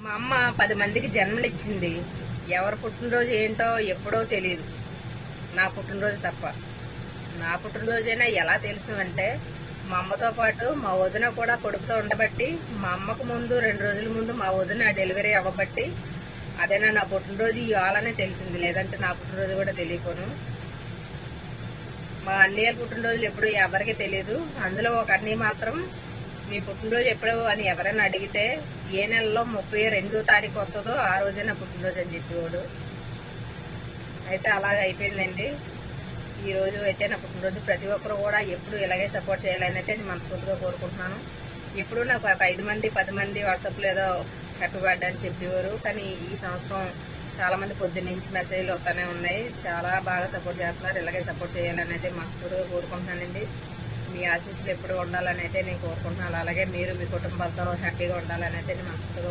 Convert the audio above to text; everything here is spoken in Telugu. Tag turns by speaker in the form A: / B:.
A: మా అమ్మ 10 మందికి జన్మనిచ్చింది. ఎవరి పుట్టినరోజు ఏంటో ఎప్పుడో తెలియదు, నా పుట్టినరోజు తప్ప. నా పుట్టినరోజైనా ఎలా తెలుసు అంటే, మా అమ్మతో పాటు మా వదిన కూడా కొడుకుతో ఉండబట్టి, మా అమ్మకు ముందు 2 రోజుల ముందు మా వదిన డెలివరీ అవ్వబట్టి అదేనా నా పుట్టినరోజు ఇవాళనే తెలిసింది. లేదంటే నా పుట్టినరోజు కూడా తెలియపోను. మా అన్నయ్య పుట్టినరోజులు ఎప్పుడు ఎవరికి తెలియదు. అందులో ఒక అన్నయ్య మాత్రం మీ పుట్టినరోజు ఎప్పుడు అని ఎవరైనా అడిగితే ఏ నెలలో 32వ తారీఖు వస్తుందో ఆ రోజే నా పుట్టినరోజు అని చెప్పేవాడు. అయితే అలాగే అయిపోయిందండి. ఈ రోజు అయితే నా పుట్టినరోజు. ప్రతి ఒక్కరు కూడా ఎప్పుడు ఇలాగే సపోర్ట్ చేయాలని అయితే నేను మనస్ఫూర్తిగా కోరుకుంటున్నాను. ఇప్పుడు నాకు ఒక 5 మంది 10 మంది వాట్సాప్లో ఏదో హ్యాపీ బర్త్డే అని చెప్పేవారు. కానీ ఈ సంవత్సరం చాలా మంది పొద్దున్నుంచి మెసేజ్లు వస్తూనే ఉన్నాయి. చాలా బాగా సపోర్ట్ చేస్తున్నారు. ఇలాగే సపోర్ట్ చేయాలని అయితే మనస్ఫూర్తిగా కోరుకుంటున్నానండి. మీ ఆశీస్సులు ఎప్పుడు ఉండాలని అయితే నేను కోరుకుంటున్నాను. అలాగే మీరు మీ కుటుంబాలతో హ్యాపీగా ఉండాలని అయితే నేను మనస్ఫూర్తిగా